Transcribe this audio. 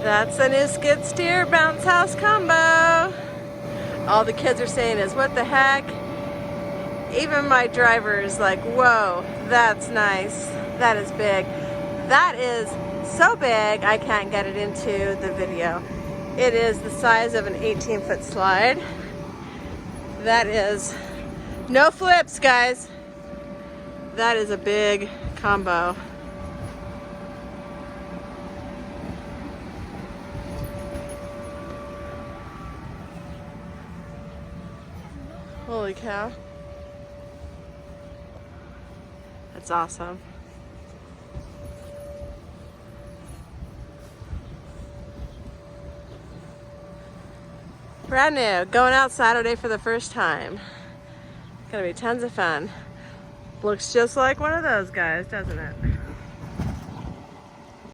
That's a new Skidsteer bounce house combo. All the kids are saying is, what the heck? Even my driver is like, whoa, that's nice. That is big. That is so big, I can't get it into the video. It is the size of an 18-foot slide. That is no flips, guys. That is a big combo. Holy cow. That's awesome. Brand new, going out Saturday for the first time. Gonna be tons of fun. Looks just like one of those guys, doesn't it?